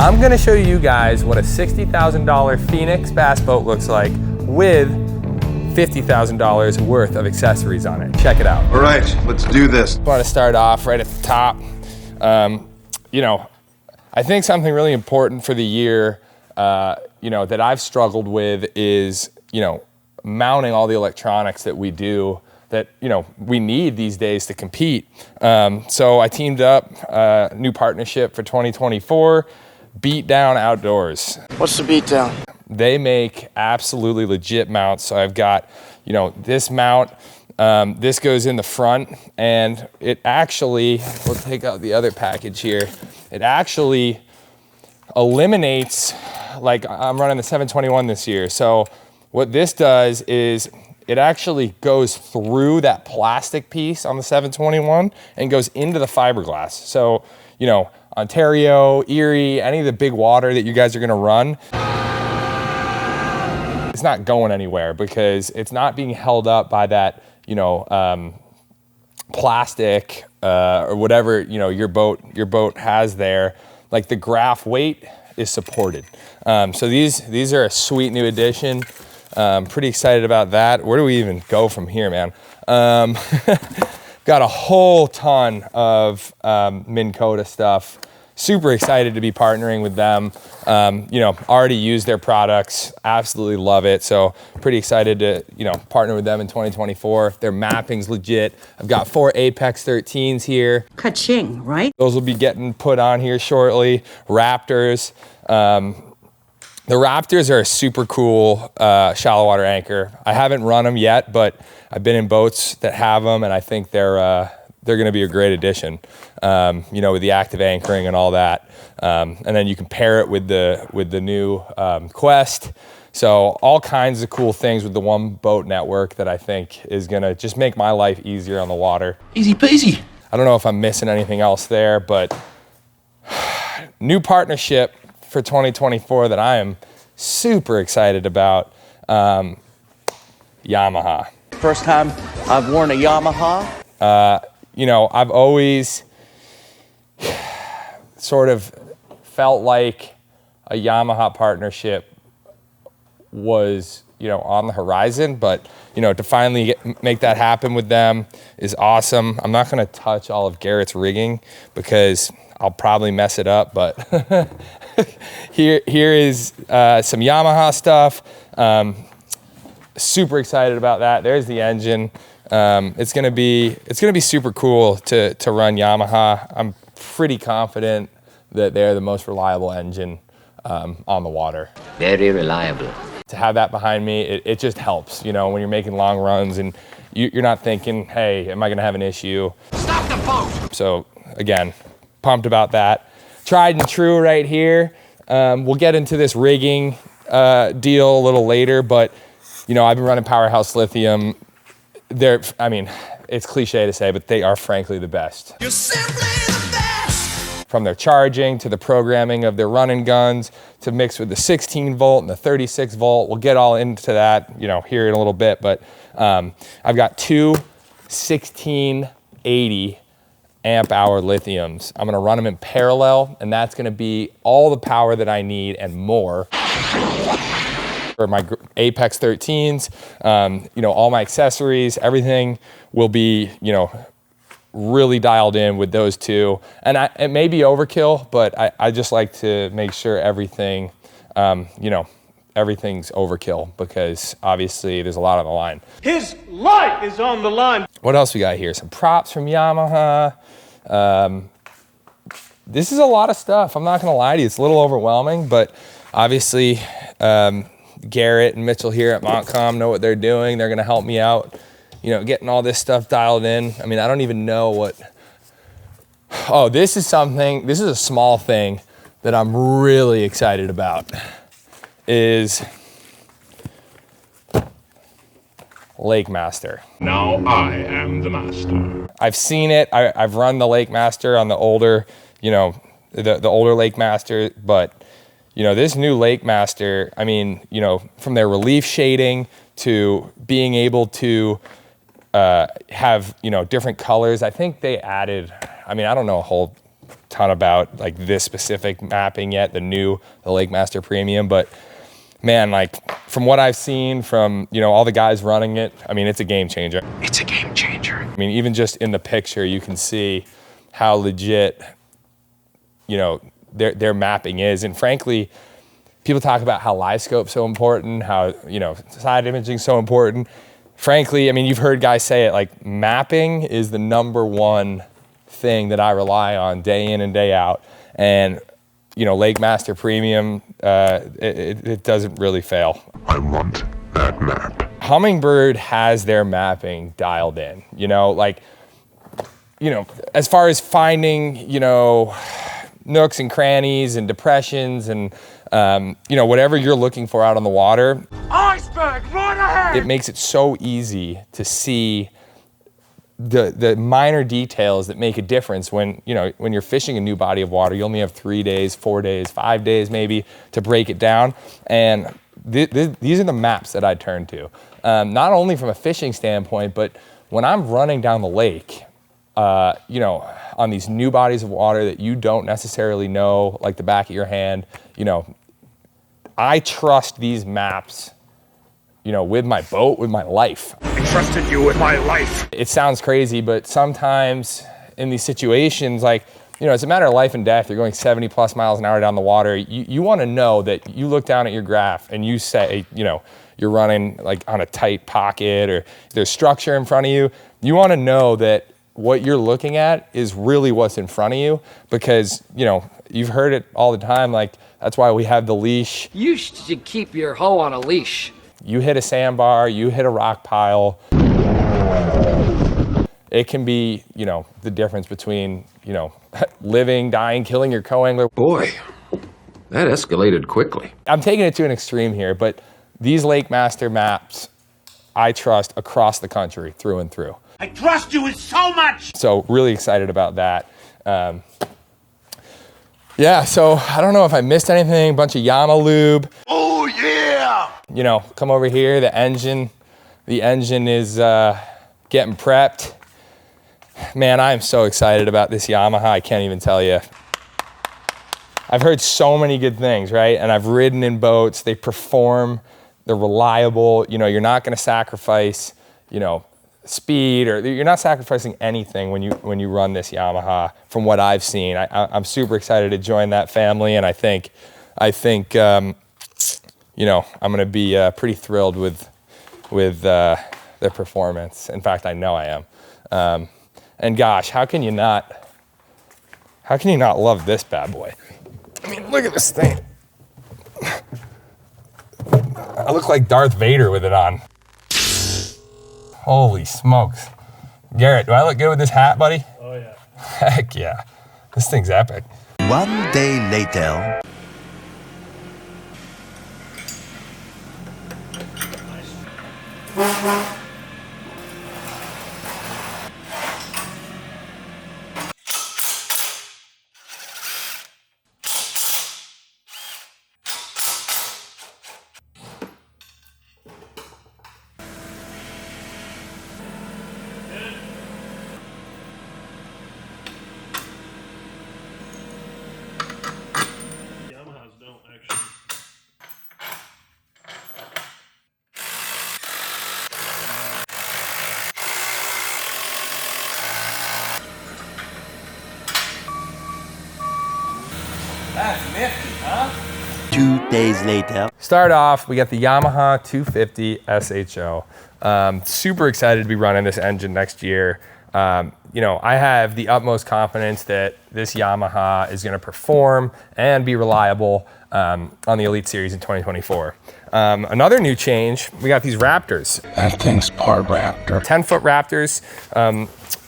I'm gonna show you guys what a $60,000 Phoenix bass boat looks like with $50,000 worth of accessories on it. Check it out. All right, let's do this. I want to start off right at the top. You know, I think something really important for the year, you know, that I've struggled with is, you know, mounting all the electronics that we do that, you know, we need these days to compete. So I teamed up a new partnership for 2024, Beat Down Outdoors. What's the Beat Down? They make absolutely legit mounts. So I've got, you know, this mount, this goes in the front, and it actually, we'll take out the other package here. It actually eliminates, like I'm running the 721 this year. So what this does is it actually goes through that plastic piece on the 721 and goes into the fiberglass. So, you know, Ontario, Erie, any of the big water that you guys are gonna run, it's not going anywhere because it's not being held up by that, you know, plastic or whatever, you know, your boat has there. Like the graph weight is supported. So these are a sweet new addition. Pretty excited about that. Where do we even go from here, man? Got a whole ton of Minn Kota stuff. Super excited to be partnering with them. You know, already used their products, absolutely love it. So pretty excited to, you know, partner with them in 2024. Their mapping's legit. I've got 4 Apex 13s here. Ka-ching, right? Those will be getting put on here shortly. Raptors. The Raptors are a super cool shallow water anchor. I haven't run them yet, but I've been in boats that have them, and I think they're going to be a great addition. You know, with the active anchoring and all that, and then you can pair it with the new Quest. So all kinds of cool things with the one boat network that I think is going to just make my life easier on the water. Easy peasy. I don't know if I'm missing anything else there, but new partnership for 2024 that I am super excited about. Yamaha. First time I've worn a Yamaha. You know, I've always sort of felt like a Yamaha partnership was, you know, on the horizon, but, you know, to finally make that happen with them is awesome. I'm not going to touch all of Garrett's rigging because I'll probably mess it up, but here is some Yamaha stuff. Super excited about that. There's the engine. It's gonna be super cool to run Yamaha. I'm pretty confident that they're the most reliable engine on the water. Very reliable. To have that behind me, it just helps, you know, when you're making long runs and you're not thinking, hey, am I gonna have an issue? Stop the boat! So again, pumped about that. Tried and true right here. We'll get into this rigging deal a little later, but you know, I've been running Powerhouse Lithium. I mean, it's cliche to say, but they are frankly the best. You're simply the best! From their charging to the programming of their running guns to mix with the 16 volt and the 36 volt. We'll get all into that, you know, here in a little bit, but I've got two 1680 amp hour lithiums. I'm gonna run them in parallel, and that's gonna be all the power that I need and more for my Apex 13s. You know, all my accessories, everything will be, you know, really dialed in with those two. And it may be overkill, but I just like to make sure everything, you know, everything's overkill because obviously there's a lot on the line. His life is on the line. What else we got here? Some props from Yamaha. This is a lot of stuff. I'm not gonna lie to you, it's a little overwhelming, but obviously Garrett and Mitchell here at Montcom know what they're doing. They're gonna help me out, you know, getting all this stuff dialed in. I mean, I don't even know what, oh, this is a small thing that I'm really excited about is Lake Master. Now I am the master. I've seen it. I've run the Lake Master on the older, you know, the older Lake Master, but you know, this new Lake Master, I mean, you know, from their relief shading to being able to have, you know, different colors. I think they added, I mean, I don't know a whole ton about like this specific mapping yet, the Lake Master Premium, but man, like from what I've seen from, you know, all the guys running it, I mean, it's a game changer. It's a game changer. I mean, even just in the picture, you can see how legit, you know, their mapping is. And frankly, people talk about how live scope's so important, how, you know, side imaging's so important. Frankly, I mean, you've heard guys say it, like mapping is the #1 thing that I rely on day in and day out. And, you know, Lake Master Premium, it doesn't really fail. I want that map. Humminbird has their mapping dialed in, you know, like, you know, as far as finding, you know, nooks and crannies and depressions and, you know, whatever you're looking for out on the water. Iceberg, right ahead! It makes it so easy to see the minor details that make a difference when, you know, when you're fishing a new body of water. You only have 3 days, 4 days, 5 days maybe to break it down. And these are the maps that I turn to, not only from a fishing standpoint, but when I'm running down the lake, you know, on these new bodies of water that you don't necessarily know, like the back of your hand, you know, I trust these maps, you know, with my boat, with my life. I trusted you with my life. It sounds crazy, but sometimes in these situations, like, you know, it's a matter of life and death. You're going 70 plus miles an hour down the water. You want to know that you look down at your graph and you say, you know, you're running like on a tight pocket or there's structure in front of you. You want to know that what you're looking at is really what's in front of you, because, you know, you've heard it all the time. Like, that's why we have the leash. You should keep your hoe on a leash. You hit a sandbar, you hit a rock pile. It can be, you know, the difference between, you know, living, dying, killing your co-angler. Boy, that escalated quickly. I'm taking it to an extreme here, but these Lake Master maps, I trust across the country through and through. I trust you with so much! So really excited about that. Yeah, so I don't know if I missed anything. Bunch of Yamaha lube. Oh yeah! You know, come over here, the engine is getting prepped. Man, I'm so excited about this Yamaha, I can't even tell you. I've heard so many good things, right? And I've ridden in boats, they perform, they're reliable. You know, you're not gonna sacrifice, you know, speed, or you're not sacrificing anything when you run this Yamaha from what I've seen. I'm super excited to join that family, and I think you know, I'm gonna be pretty thrilled with their performance. In fact, I know I am. And gosh, how can you not love this bad boy? I mean, look at this thing. I look like Darth Vader with it on. Holy smokes. Garrett, do I look good with this hat, buddy? Oh yeah. Heck yeah. This thing's epic. One day later. Yamahas don't actually. That's nifty, huh? 2 days later. Start off, we got the Yamaha 250 SHO. Super excited to be running this engine next year. You know, I have the utmost confidence that this Yamaha is gonna perform and be reliable on the Elite Series in 2024. Another new change, we got these Raptors. That thing's part Raptor. 10-foot Raptors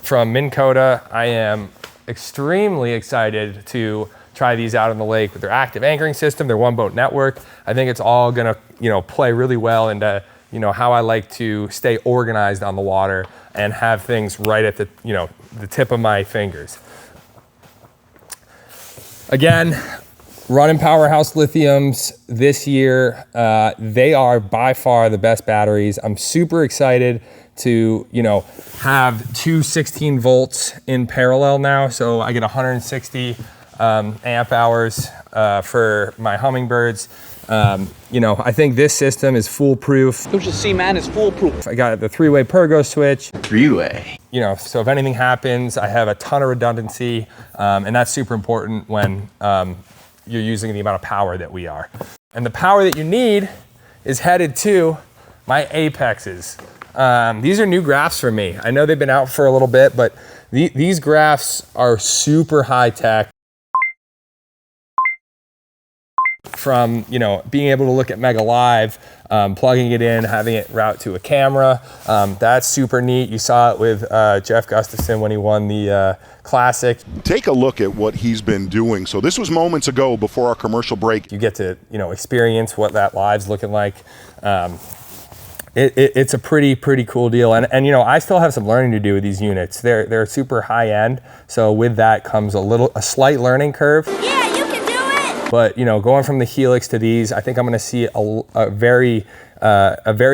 from Minn Kota. I am extremely excited to try these out on the lake with their active anchoring system, their one boat network. I think it's all gonna, you know, play really well into, you know, how I like to stay organized on the water and have things right at the, you know, the tip of my fingers. Again, running Powerhouse lithiums this year. They are by far the best batteries. I'm super excited to, you know, have two 16 volts in parallel now. So I get 160 amp hours for my hummingbirds. You know, I think this system is foolproof. Don't you see, man, it's foolproof. I got the 3-way Pergo switch. 3-way. You know, so if anything happens, I have a ton of redundancy, and that's super important when you're using the amount of power that we are. And the power that you need is headed to my Apexes. These are new graphs for me. I know they've been out for a little bit, but these graphs are super high tech. From, you know, being able to look at Mega Live, plugging it in, having it route to a camera, that's super neat. You saw it with Jeff Gustafson when he won the Classic. Take a look at what he's been doing. So this was moments ago before our commercial break. You get to, you know, experience what that live's looking like. It's a pretty cool deal. And you know, I still have some learning to do with these units. They're super high end. So with that comes a slight learning curve. Yeah, you can do it! But you know, going from the Helix to these, I think I'm gonna see a very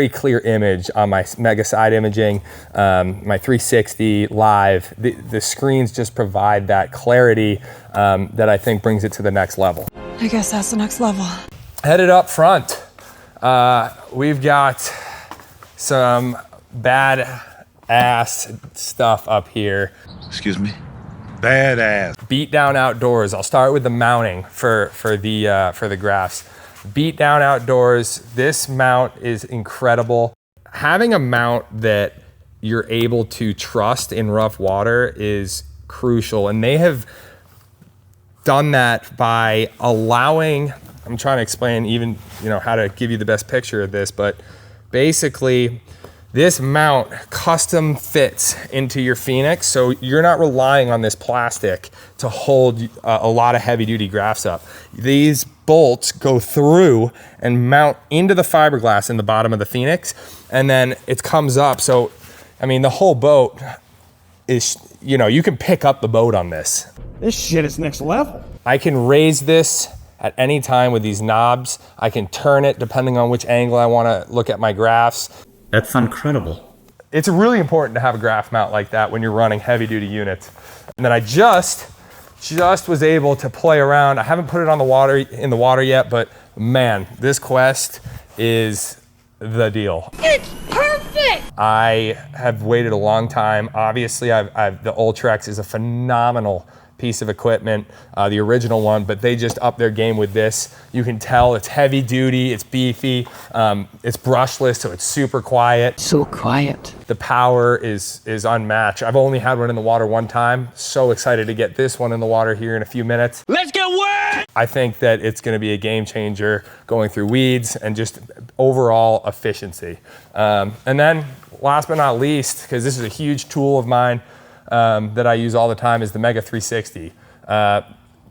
clear image on my Mega side imaging, my 360 live. The screens just provide that clarity that I think brings it to the next level. I guess that's the next level. Headed up front, we've got some bad ass stuff up here. Excuse me? Badass. Beat down outdoors. I'll start with the mounting for the graphs. Beat down outdoors. This mount is incredible. Having a mount that you're able to trust in rough water is crucial, and they have done that by allowing. I'm trying to explain even, you know, how to give you the best picture of this, but basically this mount custom fits into your Phoenix, so you're not relying on this plastic to hold a lot of heavy duty graphs up. These bolts go through and mount into the fiberglass in the bottom of the Phoenix, and then it comes up. So, I mean, the whole boat is, you know, you can pick up the boat on this. This shit is next level. I can raise this at any time with these knobs. I can turn it depending on which angle I want to look at my graphs. That's incredible. It's really important to have a graph mount like that when you're running heavy duty units. And then I just was able to play around. I haven't put it on in the water yet, but man, this Quest is the deal. It's perfect! I have waited a long time. Obviously, the Ultrex is a phenomenal piece of equipment, the original one, but they just upped their game with this. You can tell it's heavy duty, it's beefy, it's brushless, so it's super quiet. So quiet. The power is unmatched. I've only had one in the water one time. So excited to get this one in the water here in a few minutes. Let's get wet! I think that it's gonna be a game changer going through weeds and just overall efficiency. And then last but not least, because this is a huge tool of mine, that I use all the time, is the Mega 360.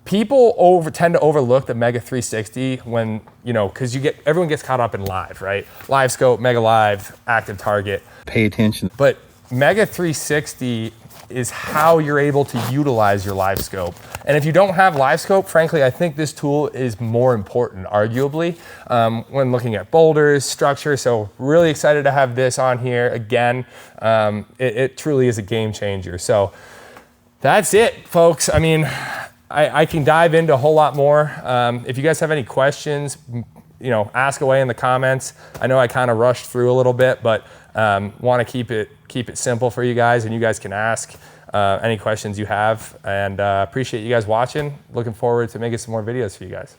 People tend to overlook the Mega 360 when, you know, because everyone gets caught up in live, right? Live scope, Mega Live, active target. Pay attention. But Mega 360 is how you're able to utilize your live scope. And if you don't have live scope, frankly, I think this tool is more important, arguably, when looking at boulders, structure. So really excited to have this on here again. It truly is a game changer. So that's it, folks. I mean, I can dive into a whole lot more. If you guys have any questions, you know, ask away in the comments. I know I kind of rushed through a little bit, but want to keep it simple for you guys, and you guys can ask any questions you have. And appreciate you guys watching. Looking forward to making some more videos for you guys.